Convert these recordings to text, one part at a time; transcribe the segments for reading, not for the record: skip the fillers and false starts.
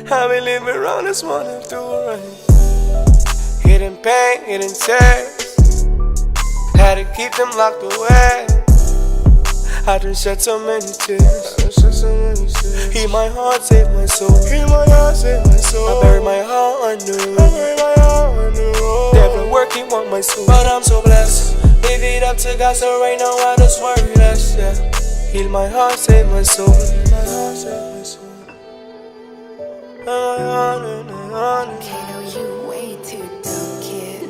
I been living around this morning through rain. Hidden pain, hidden tears. Had to keep them locked away. I done shed so many tears. Heal my heart, save my soul. I buried my heart anew. Devil working on my soul, but I'm so blessed. Leave it up to God, so right now I just worry less. Yeah. Heal my heart, save my soul. Kato, you way too dumb, kid.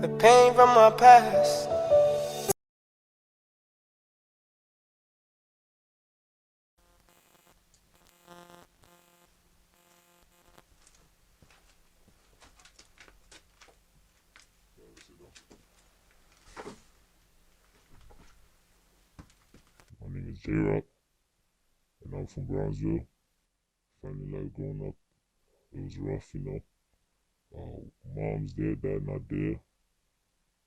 The pain from my past. My name is J-Rock, and I'm from Brownsville. Family life growing up, it was rough, Mom's there, dad not there.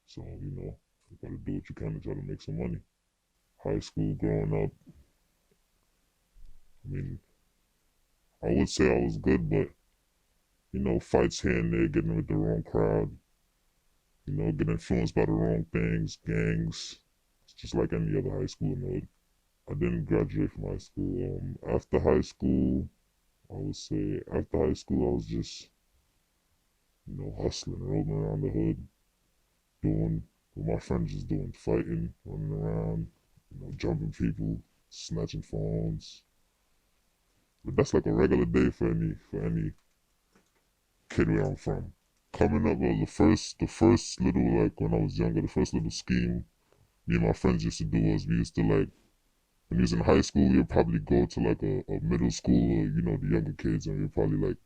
So, you gotta do what you can to try to make some money. High school growing up, I mean, I would say I was good, but, fights here and there, getting with the wrong crowd, getting influenced by the wrong things, gangs. It's just like any other high school in the hood. I didn't graduate from high school. After high school, I would say after high school, I was just, hustling, rolling around the hood, doing what my friends was doing, fighting, running around, jumping people, snatching phones. But that's like a regular day for any kid where I'm from. Coming up, the first little, like when I was younger, the first little scheme me and my friends used to do was we used to like, when we was in high school, we would probably go to like a middle school, or, the younger kids, and we'd probably like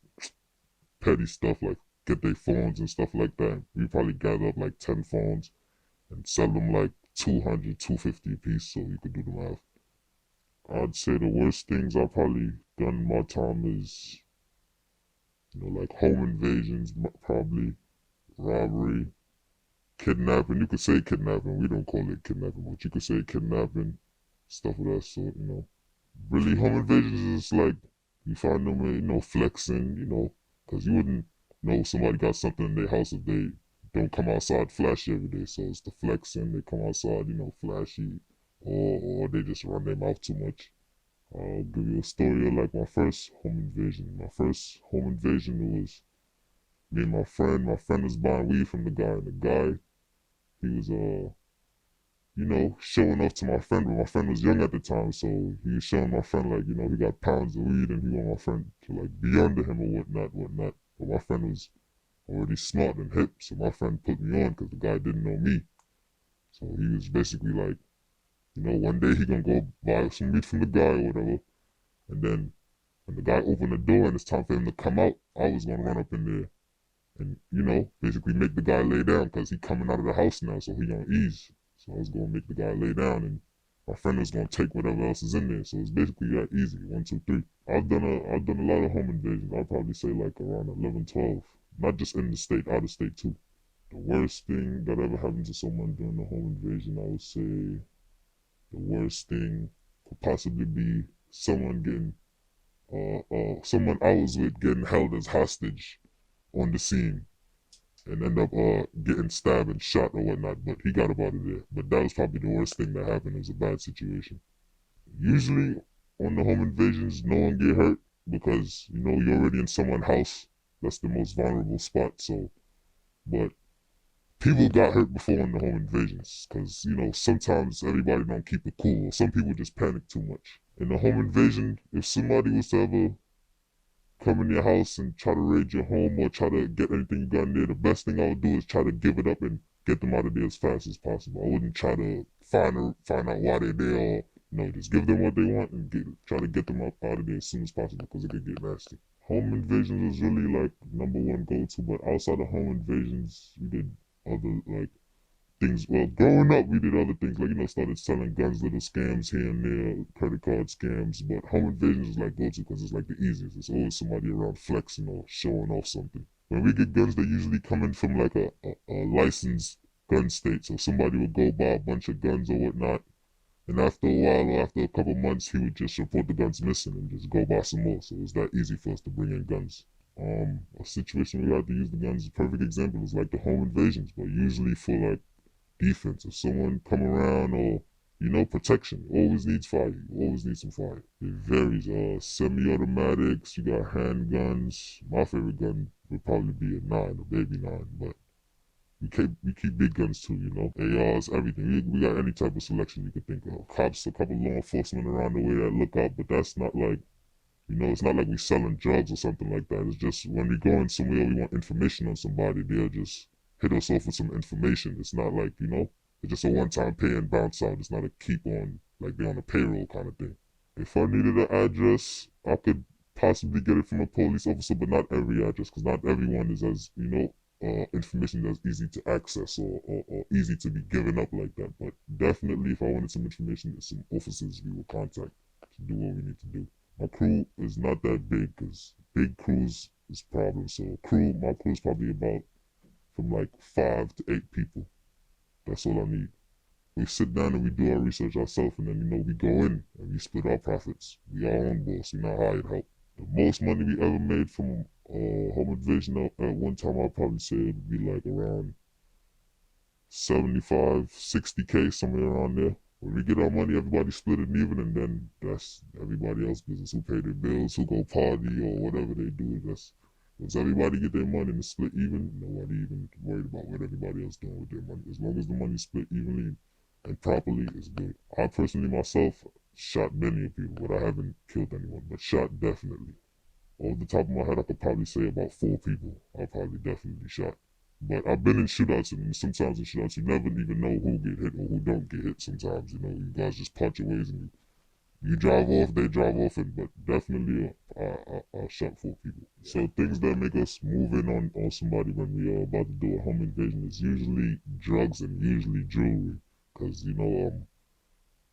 petty stuff like get their phones and stuff like that. We probably gather up like 10 phones and sell them like 200, 250 a piece so you could do the math. I'd say the worst things I've probably done in my time is, like home invasions, probably robbery, kidnapping. You could say kidnapping. We don't call it kidnapping, but you could say kidnapping, stuff of that sort. Really, home invasions is like you find them, flexing, because you wouldn't know somebody got something in their house if they don't come outside flashy every day. So it's the flexing. They come outside, flashy, or they just run their mouth too much. I'll give you a story of like my first home invasion. My first home invasion was me and my friend. My friend was buying weed from the guy, and the guy, he was showing off to my friend, but my friend was young at the time, so he was showing my friend like, he got pounds of weed and he want my friend to like be under him or whatnot. But my friend was already smart and hip, so my friend put me on because the guy didn't know me. So he was basically like, one day he gonna go buy some weed from the guy or whatever, and then when the guy opened the door and it's time for him to come out, I was gonna run up in there and, basically make the guy lay down because he coming out of the house now, so he gonna ease. So I was gonna make the guy lay down and my friend was gonna take whatever else is in there. So it's basically that easy. 1, 2, 3. I've done a lot of home invasions. I'll probably say like around 11, 12. Not just in the state, out of state too. The worst thing that ever happened to someone during the home invasion, I would say the worst thing could possibly be someone getting someone I was with getting held as hostage on the scene and end up getting stabbed and shot or whatnot, but he got up out of there. But that was probably the worst thing that happened. It was a bad situation. Usually on the home invasions, no one get hurt because, you're already in someone's house. That's the most vulnerable spot, so, but people got hurt before in the home invasions because, sometimes everybody don't keep it cool, or some people just panic too much. In the home invasion, if somebody was to ever come in your house and try to raid your home or try to get anything you got in there, the best thing I would do is try to give it up and get them out of there as fast as possible. I wouldn't try to find out why they're there, or just give them what they want and try to get them out of there as soon as possible because it could get nasty. Home invasions was really like #1 go-to, but outside of home invasions, we did other like things. Well, growing up, we did other things like, started selling guns, little scams here and there, credit card scams. But home invasions is like go-to because it's like the easiest. It's always somebody around flexing or showing off something. When we get guns, they usually come in from like a licensed gun state. So somebody will go buy a bunch of guns or whatnot, And after a while, or after a couple months, he would just report the guns missing and just go buy some more. So it was that easy for us to bring in guns. A situation where we had to use the guns, a perfect example is like the home invasions, but usually for like defense. If someone come around or protection, always needs fire. You always need some fire. It varies. Semi-automatics, you got handguns. My favorite gun would probably be a 9, a baby 9, but we keep big guns too, ARs, everything. We got any type of selection you could think of. Cops, a couple law enforcement around the way that look out, but that's not like, it's not like we selling drugs or something like that. It's just when we go in somewhere we want information on somebody, they'll just hit us off with some information. It's not like, it's just a one-time pay and bounce out. It's not a keep on, like they're on a payroll kind of thing. If I needed an address, I could possibly get it from a police officer, but not every address, because not everyone is as, information that's easy to access or easy to be given up like that. But definitely, if I wanted some information, there's some officers we will contact to do what we need to do. My crew is not that big, because big crews is problem. So my crew is probably about from like 5 to 8 people. That's all I need. We sit down and we do our research ourselves, and then we go in and we split our profits. We our own boss. We're not hired help. The most money we ever made from home invasion at one time, I'd probably say it would be like around 75, 60K, somewhere around there. When we get our money, everybody split it even, and then that's everybody else's business. Who pay their bills, who go party, or whatever they do. Once everybody get their money and it's split even, nobody even worried about what everybody else doing with their money. As long as the money's split evenly and properly, it's good. I personally myself shot many people, but I haven't killed anyone, but shot definitely. Off the top of my head, I could probably say about 4 people I probably definitely shot. But I've been in shootouts, and sometimes in shootouts you never even know who get hit or who don't get hit sometimes. You guys just part your ways and you drive off, they drive off, but definitely I shot 4 people. So things that make us move in on somebody when we are about to do a home invasion is usually drugs and usually jewelry. Because,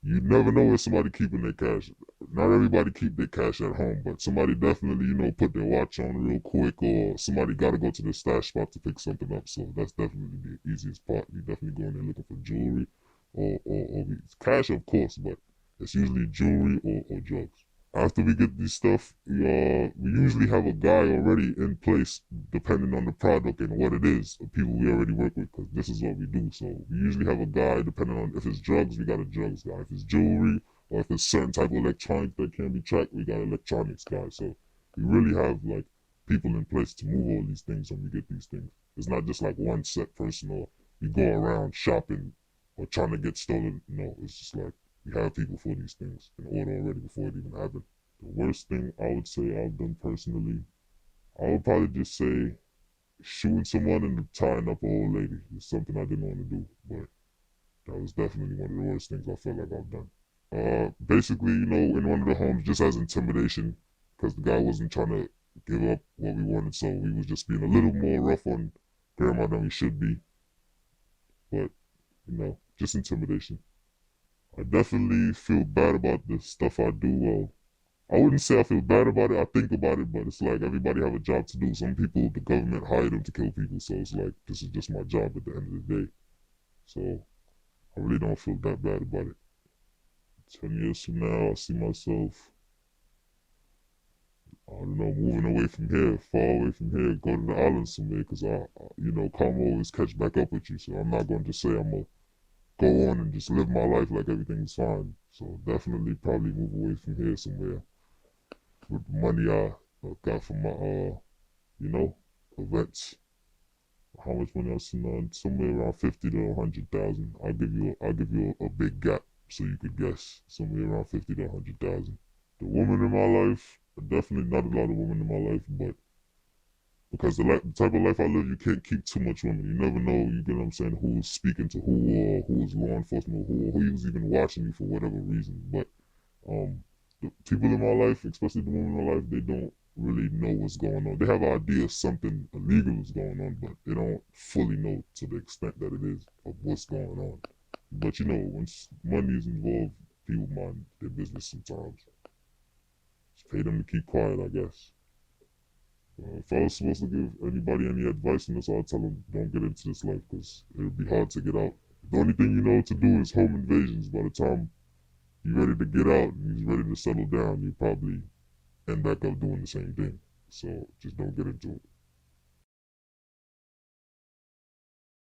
you never know where somebody keeping their cash. Not everybody keep their cash at home, but somebody definitely, put their watch on real quick, or somebody got to go to the stash spot to pick something up. So that's definitely the easiest part. You definitely go in there looking for jewelry or cash, of course, but it's usually jewelry or drugs. After we get this stuff, we usually have a guy already in place, depending on the product and what it is, the people we already work with, because this is what we do. So we usually have a guy, depending on if it's drugs, we got a drugs guy. If it's jewelry, or if it's certain type of electronics that can be tracked, we got an electronics guy. So we really have like people in place to move all these things when we get these things. It's not just like one set person, or we go around shopping or trying to get stolen. No, it's just like we have people for these things in order already before it even happened. The worst thing I would say I've done personally, I would probably just say shooting someone and tying up an old lady is something I didn't want to do, but that was definitely one of the worst things I felt like I've done. Basically, in one of the homes, just as intimidation, because the guy wasn't trying to give up what we wanted, so we was just being a little more rough on grandma than we should be. But, just intimidation. I definitely feel bad about the stuff I do. Well, I wouldn't say I feel bad about it. I think about it, but it's like everybody have a job to do. Some people, the government hired them to kill people, so it's like this is just my job at the end of the day. So I really don't feel that bad about it. 10 years from now, I see myself, I don't know, moving away from here, far away from here, go to the islands somewhere, because karma always catch back up with you. So I'm not going to just say I'm going to go on and just live my life like everything's fine. So definitely probably move away from here somewhere with the money I got from my, events. How much money I spent on? Somewhere around 50 to 100,000. I'll give you a big gap so you could guess. Somewhere around 50 to 100,000. The woman in my life, definitely not a lot of women in my life, but because the type of life I live, you can't keep too much women. You never know, you get what I'm saying, who's speaking to who, or who's law enforcement, or who's even watching you for whatever reason. But the people in my life, especially the women in my life, they don't really know what's going on. They have an idea something illegal is going on, but they don't fully know to the extent that it is of what's going on. But once money is involved, people mind their business sometimes. Just pay them to keep quiet, I guess. If I was supposed to give anybody any advice on this, I'd tell them don't get into this life, because it would be hard to get out. The only thing you know to do is home invasions. By the time you're ready to get out and he's ready to settle down, you probably end back up doing the same thing. So just don't get into it.